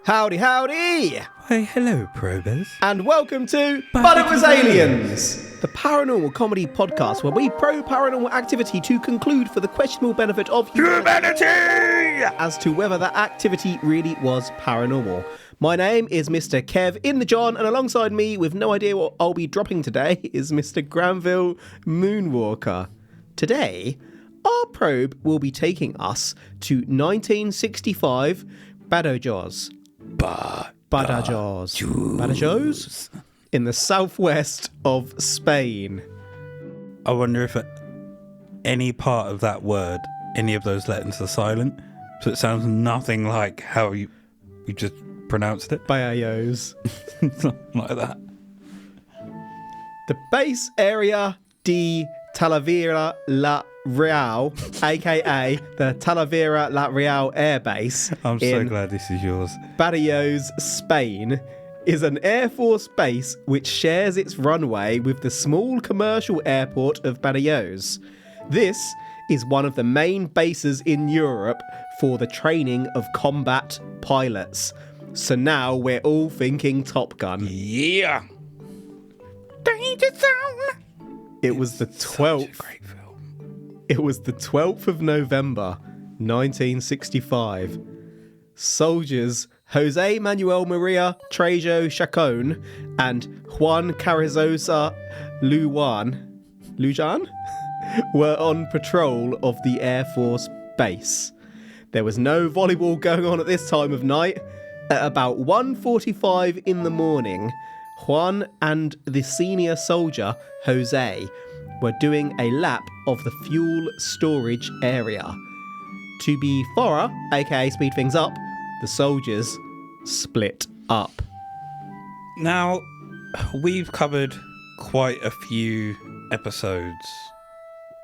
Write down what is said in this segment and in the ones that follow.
Howdy, howdy! Hey, hello, probers. And welcome to But It Was Aliens, the paranormal comedy podcast where we probe paranormal activity to conclude for the questionable benefit of humanity as to whether that activity really was paranormal. My name is Mr. Kev in the John, and alongside me, with no idea what I'll be dropping today, is Mr. Granville Moonwalker. Today, our probe will be taking us to 1965 Badajoz. Badajoz in the southwest of Spain. I wonder if at any part of that word, any of those letters are silent, so it sounds nothing like how you just pronounced it. Badajoz. Something like that. The base area de Talavera la Real, aka the Talavera la Real Air Base. I'm so glad this is yours. Badajoz, Spain, is an Air Force base which shares its runway with the small commercial airport of Badajoz. This is one of the main bases in Europe for the training of combat pilots. So now we're all thinking Top Gun. Yeah. Danger Zone. It was the 12th. Such a great film. It was the 12th of November, 1965. Soldiers Jose Manuel Maria Trejo Chacon and Juan Carrizosa Lujan were on patrol of the Air Force base. There was no volleyball going on at this time of night. At about 1:45 in the morning, Juan and the senior soldier, Jose, were doing a lap of the fuel storage area. To be thorough, aka speed things up, the soldiers split up. Now, we've covered quite a few episodes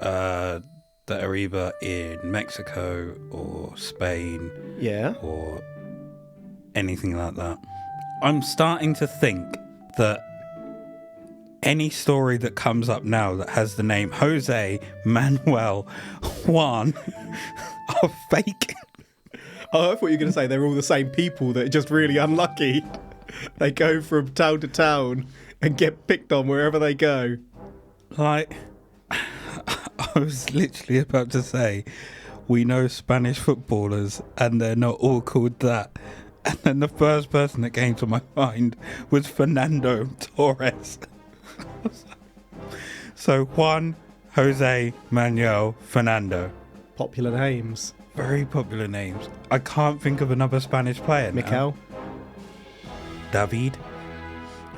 that are either in Mexico or Spain, Yeah. or anything like that. I'm starting to think that any story that comes up now that has the name Jose Manuel Juan are fake. Oh, I thought you were going to say they're all the same people that are just really unlucky. They go from town to town and get picked on wherever they go. Like, I was literally about to say, we know Spanish footballers and they're not all called that. And then the first person that came to my mind was Fernando Torres. So Juan, Jose, Manuel, Fernando. Popular names. Very popular names. I can't think of another Spanish player now. Mikel. David.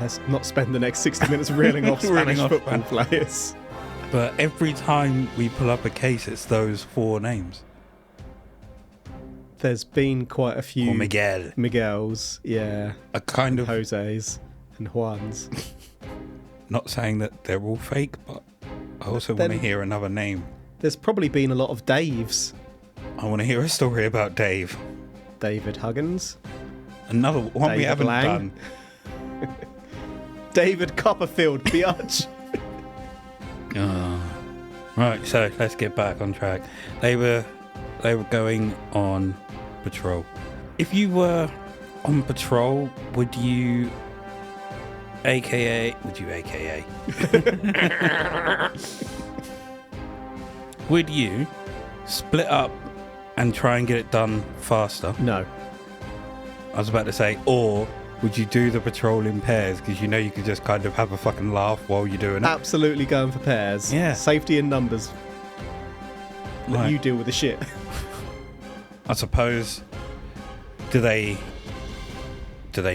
Let's not spend the next 60 minutes reeling off Spanish Reeling off football players. But every time we pull up a case, it's those four names. There's been quite a few Or Miguel. Miguels, yeah. A kind of... Jose's and Juan's. Not saying that they're all fake, but I also want to hear another name. There's probably been a lot of Daves. I want to hear a story about Dave. David Huggins. Another one we David haven't Lang. done. David Copperfield, biatch. Right, so let's get back on track. They were going on patrol. If you were on patrol, would you AKA would you split up and try and get it done faster? No. I was about to say, or would you do the patrol in pairs because you know you could just kind of have a fucking laugh while you're doing it? Absolutely going for pairs. Yeah. Safety in numbers. Let Right. you deal with the shit. I suppose. Do they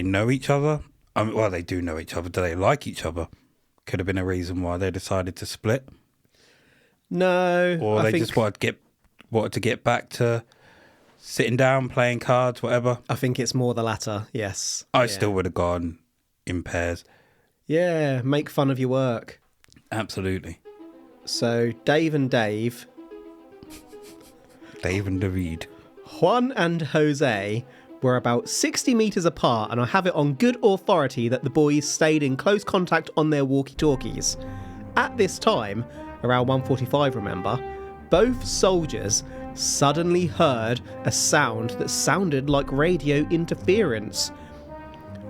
know each other? Well, they do know each other. Do they like each other? Could have been a reason why they decided to split. No. Or I they think, just wanted to get back to sitting down, playing cards, whatever. I think it's more the latter, yes. I still would have gone in pairs. Yeah, make fun of your work. Absolutely. So, Dave and Dave. Dave and David. Juan and Jose were about 60 metres apart, and I have it on good authority that the boys stayed in close contact on their walkie-talkies. At this time, around 1:45 remember, both soldiers suddenly heard a sound that sounded like radio interference.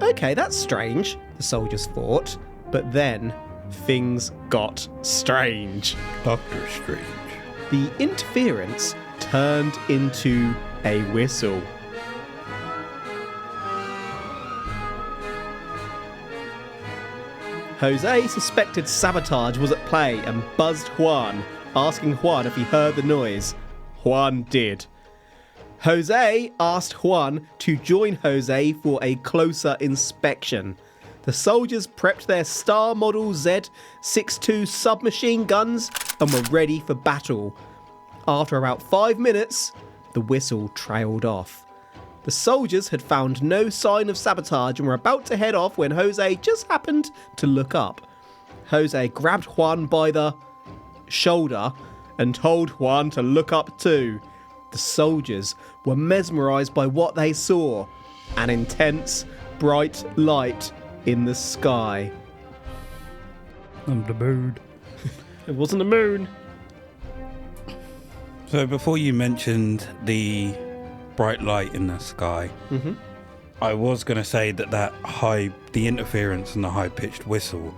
Okay, that's strange, the soldiers thought, but then things got strange. Doctor Strange. The interference turned into a whistle. Jose suspected sabotage was at play and buzzed Juan, asking Juan if he heard the noise. Juan did. Jose asked Juan to join Jose for a closer inspection. The soldiers prepped their Star Model Z-62 submachine guns and were ready for battle. After about 5 minutes, the whistle trailed off. The soldiers had found no sign of sabotage and were about to head off when Jose just happened to look up. Jose grabbed Juan by the shoulder and told Juan to look up too. The soldiers were mesmerised by what they saw, an intense, bright light in the sky. I'm the moon. It wasn't a moon. So before you mentioned the bright light in the sky, I was going to say that the interference and the high-pitched whistle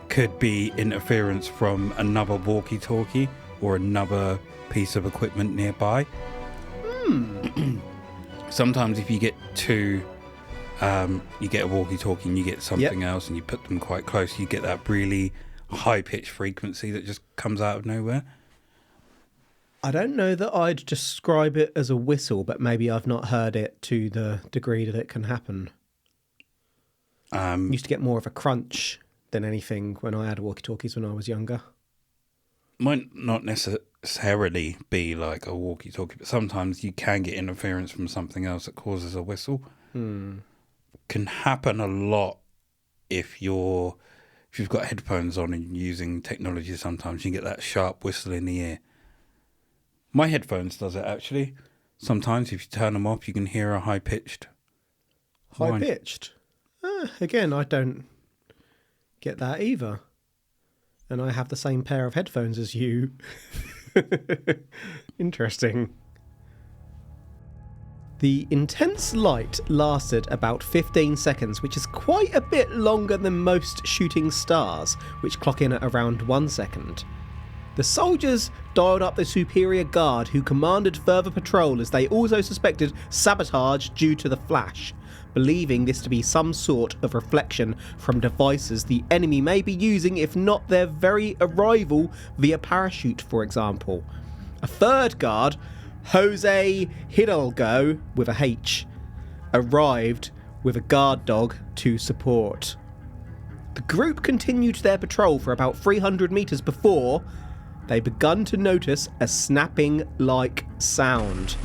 could be interference from another walkie-talkie or another piece of equipment nearby. Sometimes if you get two, you get a walkie-talkie and you get something else and you put them quite close, you get that really high-pitched frequency that just comes out of nowhere. I don't know that I'd describe it as a whistle, but maybe I've not heard it to the degree that it can happen. Used to get more of a crunch than anything when I had walkie-talkies when I was younger. Might not necessarily be like a walkie-talkie, but sometimes you can get interference from something else that causes a whistle. Can happen a lot if you've got headphones on and using technology. Sometimes you get that sharp whistle in the ear. My headphones does it actually. Sometimes if you turn them off, you can hear a high-pitched. High-pitched? Again, I don't get that either. And I have the same pair of headphones as you. Interesting. The intense light lasted about 15 seconds, which is quite a bit longer than most shooting stars, which clock in at around 1 second. The soldiers dialed up the superior guard who commanded further patrol as they also suspected sabotage due to the flash, believing this to be some sort of reflection from devices the enemy may be using, if not their very arrival via parachute, for example. A third guard, Jose Hidalgo, with a H, arrived with a guard dog to support. The group continued their patrol for about 300 metres before they begun to notice a snapping-like sound.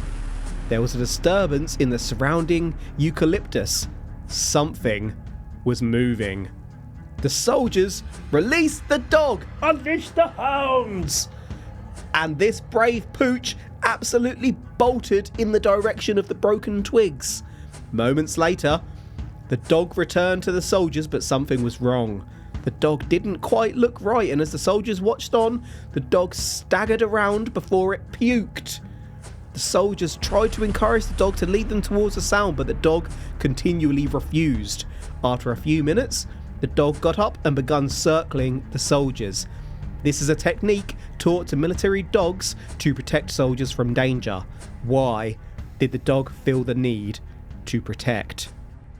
There was a disturbance in the surrounding eucalyptus. Something was moving. The soldiers released the dog, unleashed the hounds, and this brave pooch absolutely bolted in the direction of the broken twigs. Moments later, the dog returned to the soldiers, but something was wrong. The dog didn't quite look right, and as the soldiers watched on, the dog staggered around before it puked. The soldiers tried to encourage the dog to lead them towards the sound, but the dog continually refused. After a few minutes, the dog got up and began circling the soldiers. This is a technique taught to military dogs to protect soldiers from danger. Why did the dog feel the need to protect?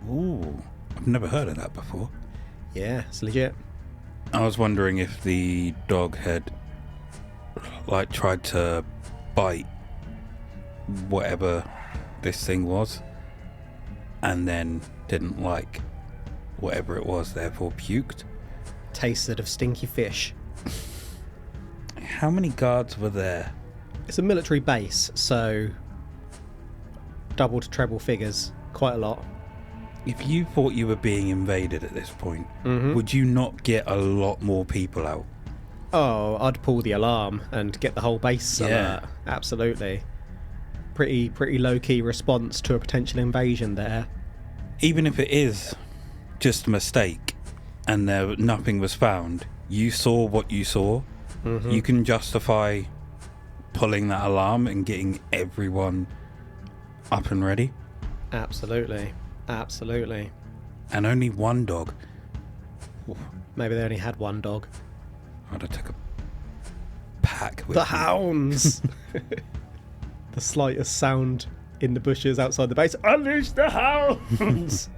Ooh, I've never heard of that before. Yeah, it's legit. I was wondering if the dog had tried to bite whatever this thing was and then didn't like whatever it was, therefore puked. Tasted of stinky fish. How many guards were there? It's a military base, so double to treble figures. Quite a lot. If you thought you were being invaded at this point, would you not get a lot more people out? Oh, I'd pull the alarm and get the whole base alert. Absolutely. Pretty low-key response to a potential invasion there. Even if it is just a mistake and nothing was found, you saw what you saw. You can justify pulling that alarm and getting everyone up and ready. Absolutely. Absolutely. And only one dog. Maybe they only had one dog. I'd have took a pack with The me. hounds! The slightest sound in the bushes outside the base. Unleash the hounds!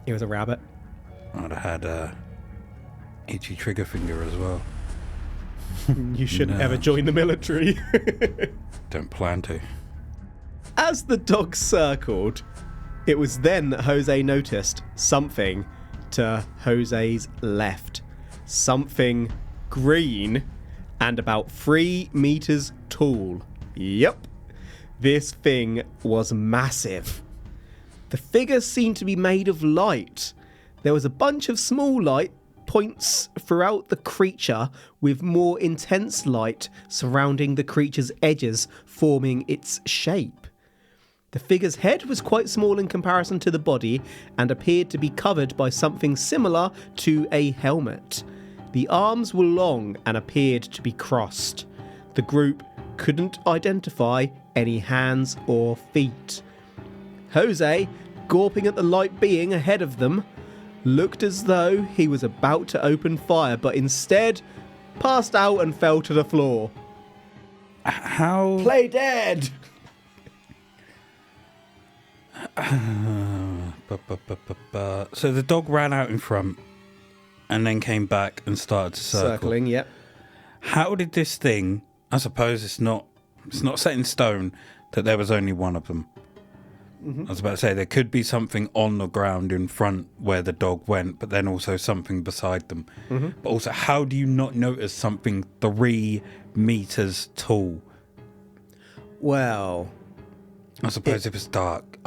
He was a rabbit. I'd have had a itchy trigger finger as well. You shouldn't No. ever join the military. Don't plan to. As the dog circled, it was then that Jose noticed something to Jose's left. Something green and about 3 meters tall. Yep. This thing was massive. The figure seemed to be made of light. There was a bunch of small light points throughout the creature with more intense light surrounding the creature's edges, forming its shape. The figure's head was quite small in comparison to the body and appeared to be covered by something similar to a helmet. The arms were long and appeared to be crossed. The group couldn't identify any hands or feet. Jose, gawping at the light being ahead of them, looked as though he was about to open fire, but instead passed out and fell to the floor. How? Play dead! So the dog ran out in front and then came back and started to circle. Circling, yep. How did this thing, I suppose it's not set in stone that there was only one of them. I was about to say there could be something on the ground in front where the dog went, but then also something beside them. But also, how do you not notice something 3 meters tall? Well, I suppose it was dark.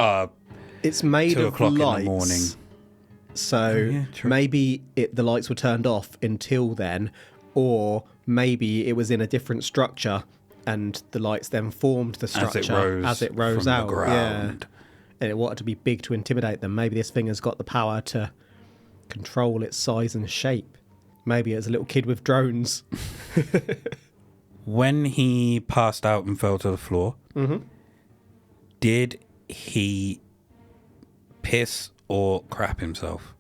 it's made 2 of o'clock lights. in the morning. So yeah, true. maybe the lights were turned off until then, or maybe it was in a different structure and the lights then formed the structure as it rose from out. the ground. Yeah. And it wanted to be big to intimidate them. Maybe this thing has got the power to control its size and shape. Maybe it's a little kid with drones. When he passed out and fell to the floor, did he piss or crap himself?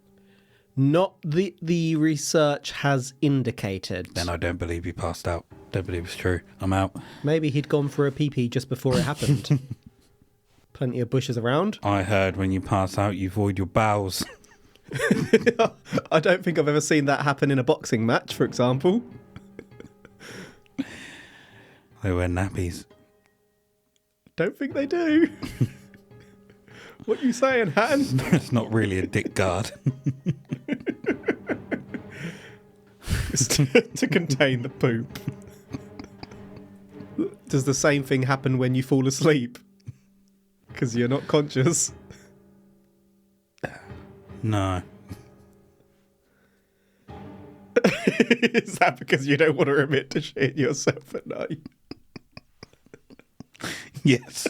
Not the research has indicated. Then I don't believe he passed out. Don't believe it's true. I'm out. Maybe he'd gone for a pee-pee just before it happened. Plenty of bushes around. I heard when you pass out, you void your bowels. I don't think I've ever seen that happen in a boxing match, for example. They wear nappies. Don't think they do. What are you saying, Han? It's not really a dick guard. It's to contain the poop. Does the same thing happen when you fall asleep? Because you're not conscious. No. Is that because you don't want to admit to shitting yourself at night? Yes.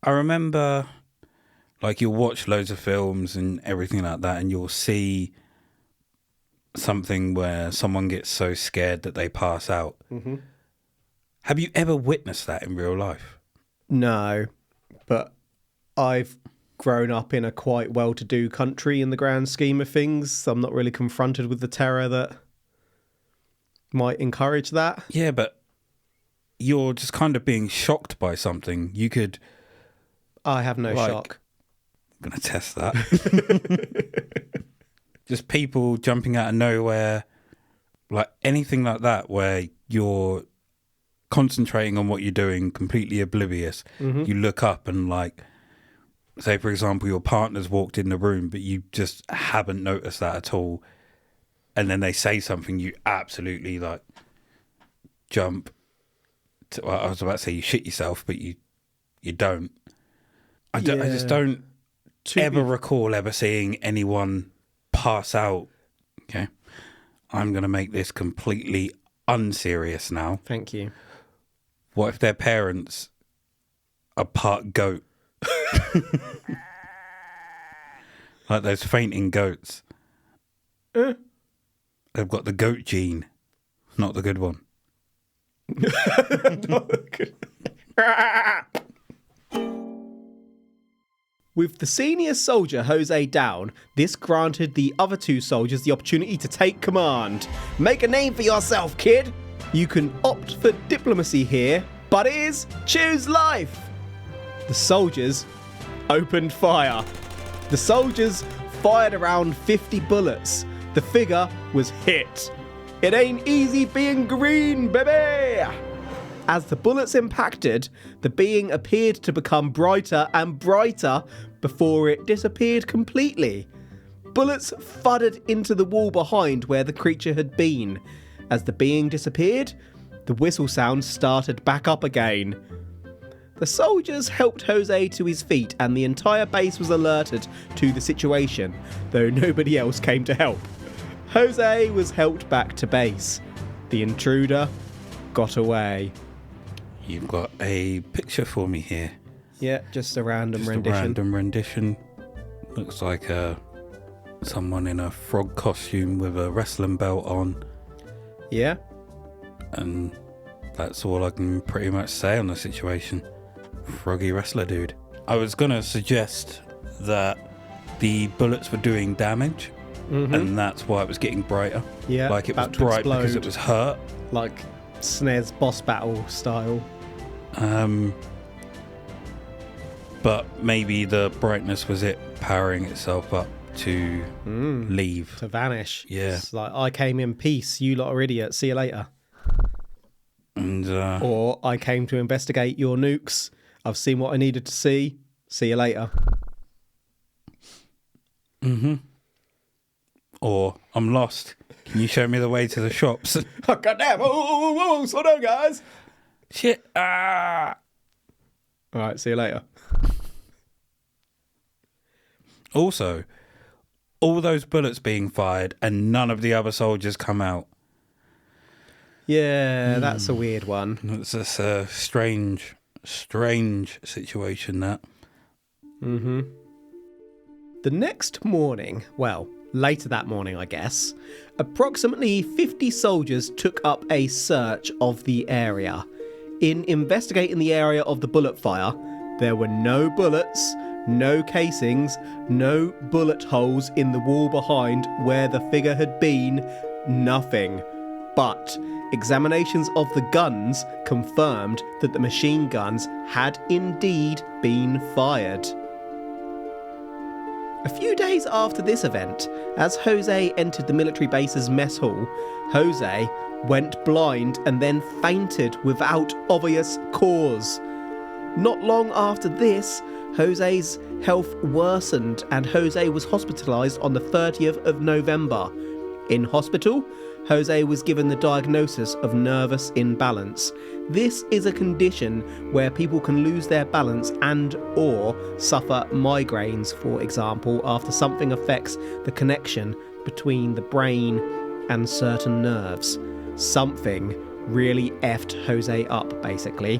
I remember, like, you'll watch loads of films and everything like that, and you'll see something where someone gets so scared that they pass out. Mm-hmm. Have you ever witnessed that in real life? No, but I've grown up in a quite well-to-do country in the grand scheme of things, so I'm not really confronted with the terror that might encourage that. Yeah, but you're just kind of being shocked by something. You could... I have no like, shock. I'm going to test that. Just people jumping out of nowhere, like anything like that, where you're concentrating on what you're doing, completely oblivious. Mm-hmm. You look up and, like, say, for example, your partner's walked in the room, but you just haven't noticed that at all. And then they say something, you absolutely, like, jump. Well, I was about to say you shit yourself, but you don't. I just don't ever recall ever seeing anyone pass out. Okay. I'm going to make this completely unserious now. Thank you. What if their parents are part goat? Like those fainting goats. They've got the goat gene, not the good one. With the senior soldier Jose down, this granted the other two soldiers the opportunity to take command. Make a name for yourself, kid. You can opt for diplomacy here, but it is choose life. The soldiers opened fire. The soldiers fired around 50 bullets. The figure was hit. It ain't easy being green, baby! As the bullets impacted, the being appeared to become brighter and brighter before it disappeared completely. Bullets thudded into the wall behind where the creature had been. As the being disappeared, the whistle sound started back up again. The soldiers helped Jose to his feet and the entire base was alerted to the situation, though nobody else came to help. Jose was helped back to base. The intruder got away. You've got a picture for me here. Yeah, just a random rendition. A random rendition. Looks like someone in a frog costume with a wrestling belt on. Yeah. And that's all I can pretty much say on the situation. Froggy wrestler dude. I was going to suggest that the bullets were doing damage, and that's why it was getting brighter. Yeah, like it was bright because it was hurt. Like SNES boss battle style. But maybe the brightness was it powering itself up to leave. To vanish. Yeah. It's like, I came in peace, you lot are idiots, see you later. And or, I came to investigate your nukes, I've seen what I needed to see you later. Or, I'm lost. Can you show me the way to the shops? Oh, goddamn! Oh, slow down, guys! Shit! Ah! Alright, see you later. Also, all those bullets being fired and none of the other soldiers come out. Yeah, that's a weird one. It's just a strange situation, that. The next morning, well, later that morning, I guess, approximately 50 soldiers took up a search of the area. In investigating the area of the bullet fire, there were no bullets, no casings, no bullet holes in the wall behind where the figure had been, nothing. But examinations of the guns confirmed that the machine guns had indeed been fired. A few days after this event, as Jose entered the military base's mess hall, Jose went blind and then fainted without obvious cause. Not long after this, Jose's health worsened and Jose was hospitalised on the 30th of November. In hospital, Jose was given the diagnosis of nervous imbalance. This is a condition where people can lose their balance and or suffer migraines, for example, after something affects the connection between the brain and certain nerves. Something really effed Jose up, basically.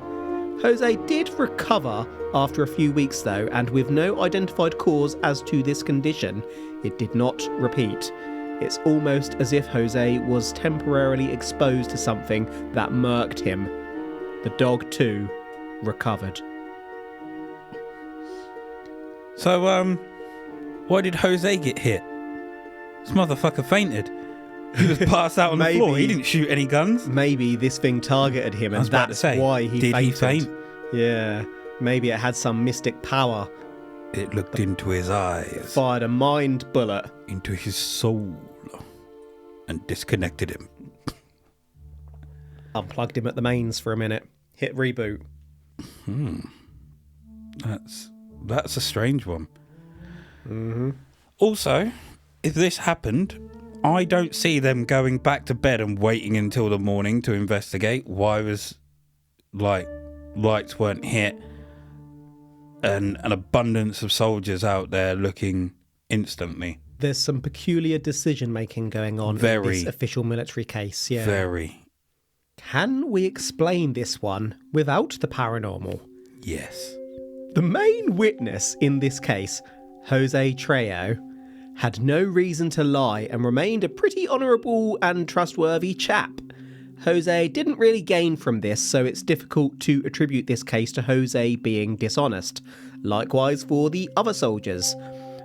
Jose did recover after a few weeks though, and with no identified cause as to this condition, it did not repeat. It's almost as if Jose was temporarily exposed to something that murked him. The dog too recovered. So, why did Jose get hit? This motherfucker fainted. He was passed out on the floor. He didn't shoot any guns. Maybe this thing targeted him and that's why he fainted. Did he faint? Yeah, maybe it had some mystic power. It looked into his eyes. Fired a mind bullet. Into his soul. And disconnected him. Unplugged him at the mains for a minute. Hit reboot. That's a strange one. Also, if this happened, I don't see them going back to bed and waiting until the morning to investigate. Why was, lights weren't hit and an abundance of soldiers out there looking instantly. There's some peculiar decision-making going on in this official military case, yeah. Very. Can we explain this one without the paranormal? Yes. The main witness in this case, Jose Trejo, had no reason to lie and remained a pretty honourable and trustworthy chap. Jose didn't really gain from this, so it's difficult to attribute this case to Jose being dishonest. Likewise for the other soldiers.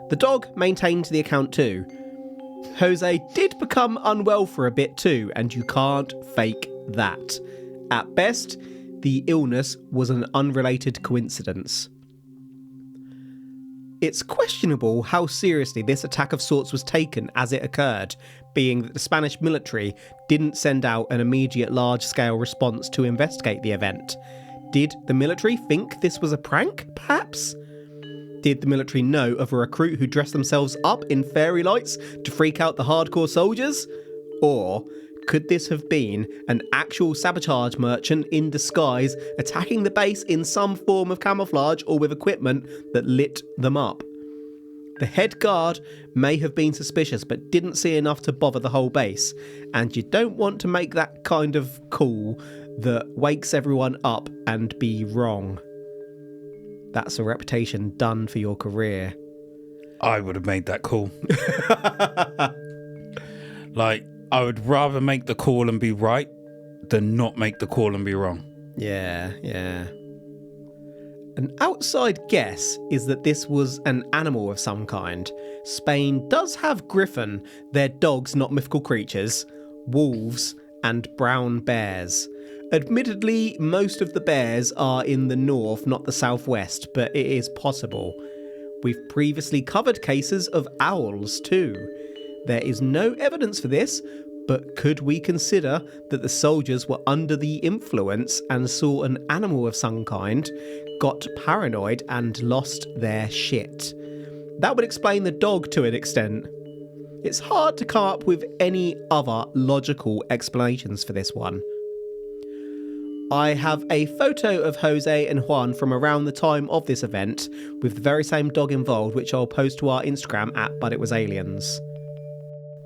The dog maintained the account too. Jose did become unwell for a bit too, and you can't fake that. At best, the illness was an unrelated coincidence. It's questionable how seriously this attack of sorts was taken as it occurred, being that the Spanish military didn't send out an immediate large-scale response to investigate the event. Did the military think this was a prank, perhaps? Did the military know of a recruit who dressed themselves up in fairy lights to freak out the hardcore soldiers? Or could this have been an actual sabotage merchant in disguise attacking the base in some form of camouflage or with equipment that lit them up? The head guard may have been suspicious but didn't see enough to bother the whole base, and you don't want to make that kind of call that wakes everyone up and be wrong. That's a reputation done for your career. I would have made that call. I would rather make the call and be right than not make the call and be wrong. Yeah. An outside guess is that this was an animal of some kind. Spain does have griffon, they're dogs, not mythical creatures, wolves, and brown bears. Admittedly, most of the bears are in the north, not the southwest, but it is possible. We've previously covered cases of owls too. There is no evidence for this, but could we consider that the soldiers were under the influence and saw an animal of some kind, got paranoid and lost their shit? That would explain the dog to an extent. It's hard to come up with any other logical explanations for this one. I have a photo of Jose and Juan from around the time of this event, with the very same dog involved, which I'll post to our Instagram at But It Was Aliens.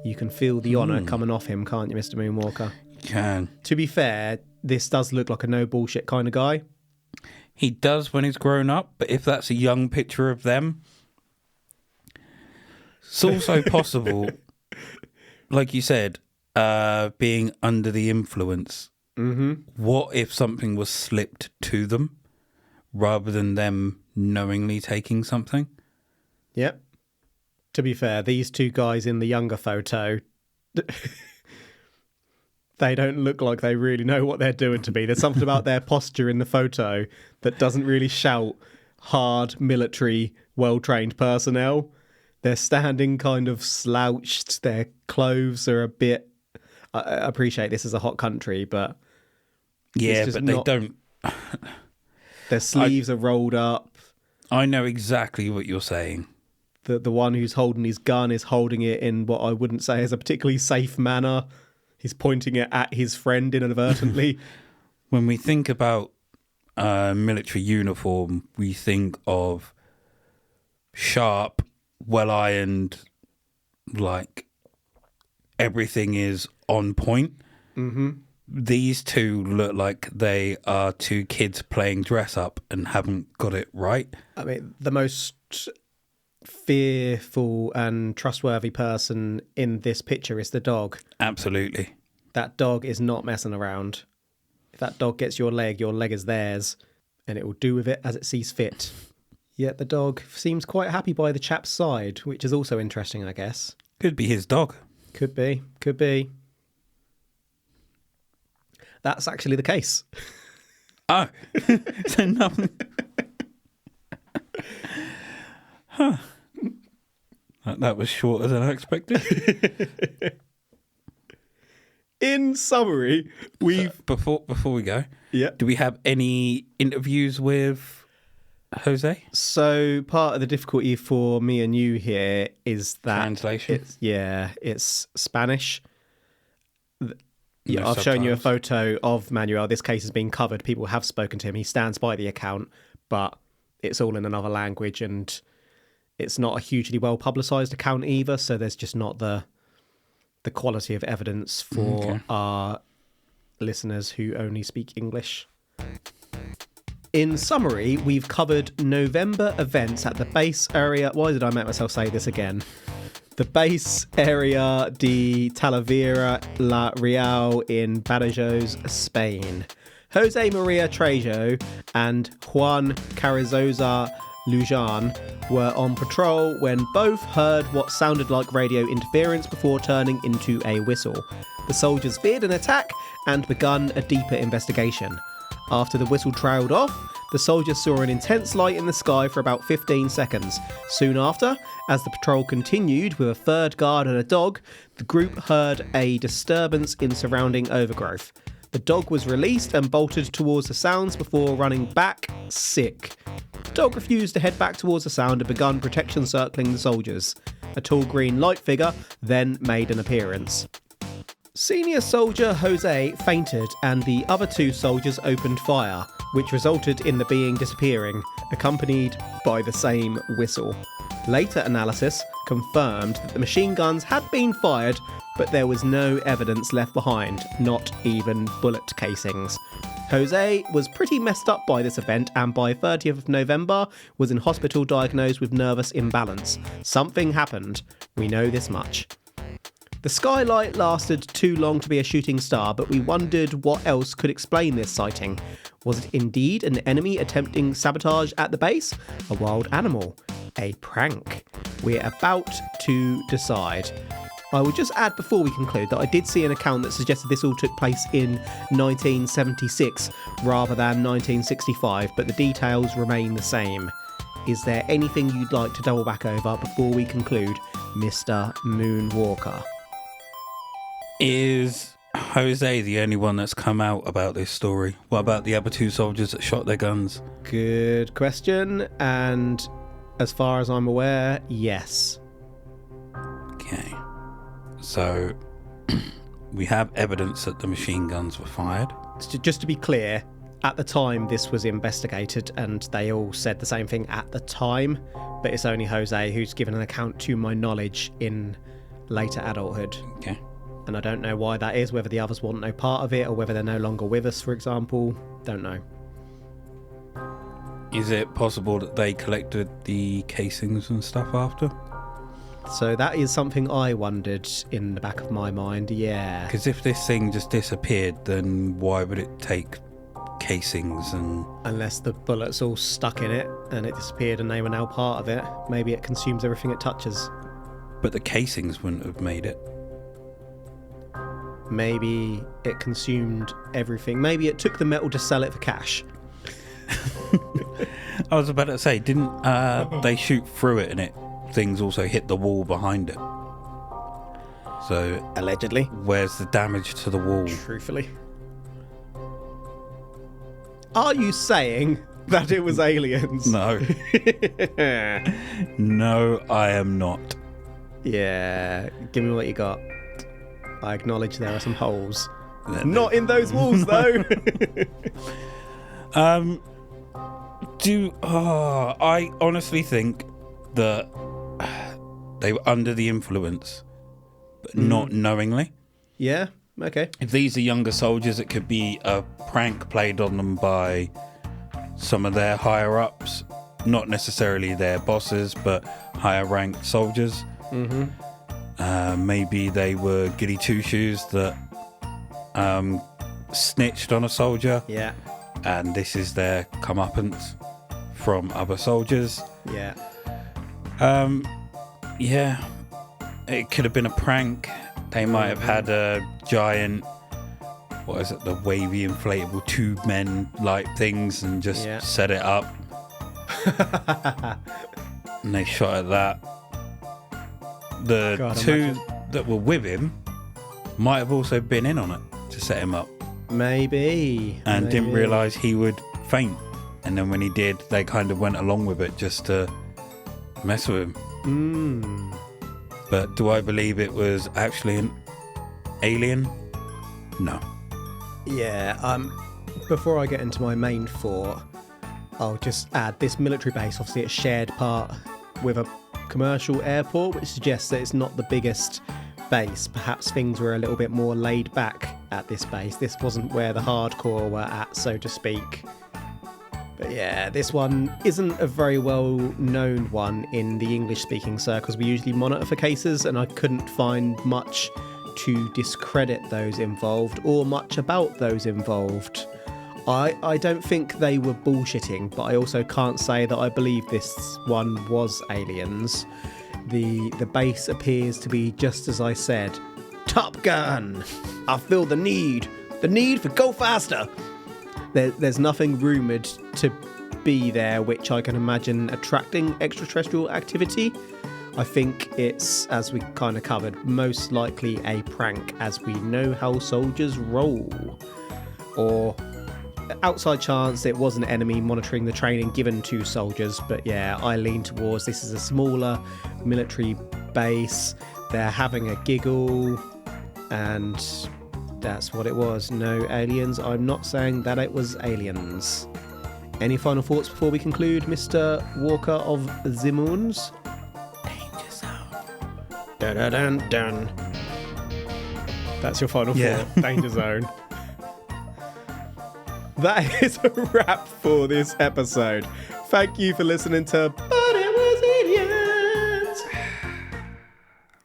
You can feel the honour coming off him, can't you, Mr. Moonwalker? You can. To be fair, this does look like a no bullshit kind of guy. He does when he's grown up, but if that's a young picture of them, it's also possible, like you said, being under the influence. Mm-hmm. What if something was slipped to them rather than them knowingly taking something? Yep. To be fair, these two guys in the younger photo, they don't look like they really know what they're doing to me. There's something about their posture in the photo that doesn't really shout hard military, well-trained personnel. They're standing kind of slouched. Their clothes are a bit... I appreciate this is a hot country, but... Yeah, but they don't... Their sleeves are rolled up. I know exactly what you're saying. The one who's holding his gun is holding it in what I wouldn't say is a particularly safe manner. He's pointing it at his friend inadvertently. When we think about military uniform, we think of sharp, well-ironed, like everything is on point. Mm-hmm. These two look like they are two kids playing dress up and haven't got it right. I mean, the most fearful and trustworthy person in this picture is the dog. Absolutely. That dog is not messing around. If that dog gets your leg is theirs, and it will do with it as it sees fit. Yet the dog seems quite happy by the chap's side, which is also interesting, I guess. Could be his dog. Could be. That's actually the case. Oh. So nothing. Huh. That was shorter than I expected. In summary, we've... Before we go, yeah. Do we have any interviews with Jose? So part of the difficulty for me and you here is that... Translation? It's Spanish. No I've shown you a subtitles. photo of Manuel. This case has been covered. People have spoken to him. He stands by the account, but it's all in another language, and it's not a hugely well publicised account either, so there's just not the quality of evidence for our listeners who only speak English. In summary, we've covered November events at the base area. Why did I make myself say this again? The base Aérea de Talavera La Real in Badajoz, Spain. Jose Maria Trejo and Juan Carrizosa Lujan were on patrol when both heard what sounded like radio interference before turning into a whistle. The soldiers feared an attack and begun a deeper investigation. After the whistle trailed off, the soldiers saw an intense light in the sky for about 15 seconds. Soon after, as the patrol continued with a third guard and a dog, the group heard a disturbance in surrounding overgrowth. The dog was released and bolted towards the sounds before running back, sick. The dog refused to head back towards the sound and began protection circling the soldiers. A tall green light figure then made an appearance. Senior soldier Jose fainted and the other two soldiers opened fire, which resulted in the being disappearing, accompanied by the same whistle. Later analysis confirmed that the machine guns had been fired, but there was no evidence left behind, not even bullet casings. Jose was pretty messed up by this event and by 30th of November was in hospital diagnosed with nervous imbalance. Something happened. We know this much. The skylight lasted too long to be a shooting star, but we wondered what else could explain this sighting. Was it indeed an enemy attempting sabotage at the base? A wild animal? A prank? We're about to decide. I will just add before we conclude that I did see an account that suggested this all took place in 1976 rather than 1965, but the details remain the same. Is there anything you'd like to double back over before we conclude, Mr. Moonwalker? Is Jose the only one that's come out about this story? What about the other two soldiers that shot their guns? Good question, and as far as I'm aware, yes. Okay. So, we have evidence that the machine guns were fired. Just to be clear, at the time this was investigated and they all said the same thing at the time, but it's only Jose who's given an account to my knowledge in later adulthood. Okay. And I don't know why that is, whether the others want no part of it or whether they're no longer with us, for example. Don't know. Is it possible that they collected the casings and stuff after? So that is something I wondered in the back of my mind, yeah. Because if this thing just disappeared, then why would it take casings and... Unless the bullets all stuck in it and it disappeared and they were now part of it. Maybe it consumes everything it touches. But the casings wouldn't have made it. Maybe it consumed everything. Maybe it took the metal to sell it for cash. I was about to say, didn't they shoot through it and things also hit the wall behind it? So allegedly. Where's the damage to the wall? Truthfully. Are you saying that it was aliens? No. No, I am not. Yeah, give me what you got. I acknowledge there are some holes. Not in those walls, though. I honestly think that they were under the influence, but not knowingly. Yeah, okay. If these are younger soldiers, it could be a prank played on them by some of their higher-ups, not necessarily their bosses, but higher-ranked soldiers. Mm-hmm. Maybe they were goody two-shoes that snitched on a soldier. Yeah. And this is their comeuppance from other soldiers. Yeah. Yeah. It could have been a prank. They might have had a giant, what is it, the wavy inflatable tube men like things and just set it up. And they shot at that. The two that were with him might have also been in on it to set him up. Maybe. And didn't realise he would faint. And then when he did, they kind of went along with it just to mess with him. But do I believe it was actually an alien? No. Yeah, before I get into my main thought, I'll just add this military base, obviously it's shared part with a commercial airport, which suggests that it's not the biggest base. Perhaps things were a little bit more laid back at this base. This wasn't where the hardcore were at, so to speak. But yeah, this one isn't a very well-known one in the English-speaking circles. We usually monitor for cases, and I couldn't find much to discredit those involved or much about those involved. I don't think they were bullshitting, but I also can't say that I believe this one was aliens. The base appears to be just as I said. Top Gun! I feel the need for go faster! There's nothing rumoured to be there which I can imagine attracting extraterrestrial activity. I think it's, as we kind of covered, most likely a prank, as we know how soldiers roll. Or outside chance it was an enemy monitoring the training given to soldiers, but yeah, I lean towards this is a smaller military base. They're having a giggle, and that's what it was. No aliens. I'm not saying that it was aliens. Any final thoughts before we conclude, Mr. Walker of the Moons? Danger zone. Dun dun dun dun. That's your final thought. Danger zone. That is a wrap for this episode. Thank you for listening to But It Was Aliens.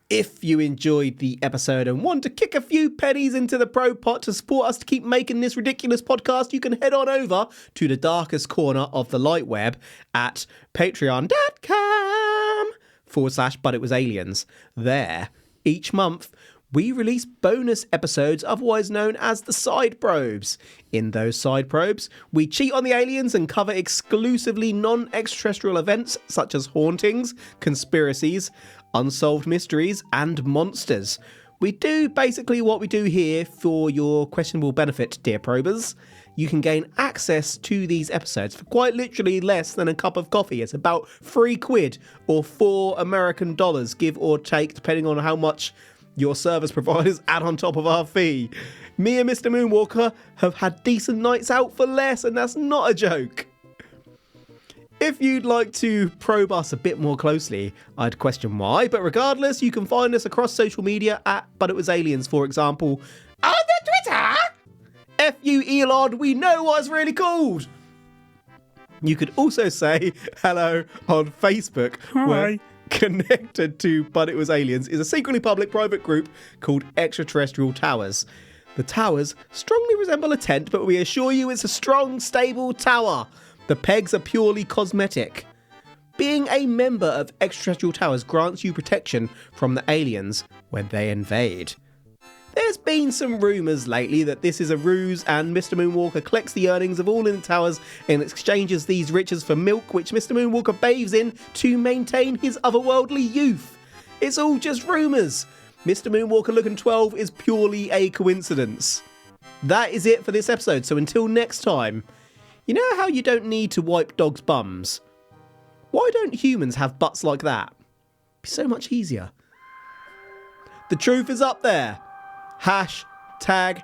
If you enjoyed the episode and want to kick a few pennies into the pro pot to support us to keep making this ridiculous podcast, you can head on over to the darkest corner of the light web at patreon.com/butitwasaliens. There, each month, we release bonus episodes, otherwise known as the side probes. In those side probes, we cheat on the aliens and cover exclusively non-extraterrestrial events such as hauntings, conspiracies, unsolved mysteries, and monsters. We do basically what we do here for your questionable benefit, dear probers. You can gain access to these episodes for quite literally less than a cup of coffee. It's about £3 or $4 American, give or take, depending on how much your service providers add on top of our fee. Me and Mr. Moonwalker have had decent nights out for less, and that's not a joke. If you'd like to probe us a bit more closely, I'd question why, but regardless, you can find us across social media at But It Was Aliens, for example, on the Twitter. F-U Elon, we know what it's really called. You could also say hello on Facebook. Hi. Connected to But It Was Aliens is a secretly public private group called Extraterrestrial Towers. The towers strongly resemble a tent, but we assure you it's a strong, stable tower. The pegs are purely cosmetic. Being a member of Extraterrestrial Towers grants you protection from the aliens when they invade. There's been some rumours lately that this is a ruse and Mr. Moonwalker collects the earnings of all in the towers and exchanges these riches for milk, which Mr. Moonwalker bathes in to maintain his otherworldly youth. It's all just rumours. Mr. Moonwalker looking 12 is purely a coincidence. That is it for this episode, so until next time, you know how you don't need to wipe dogs' bums? Why don't humans have butts like that? It'd be so much easier. The truth is up there. #probe.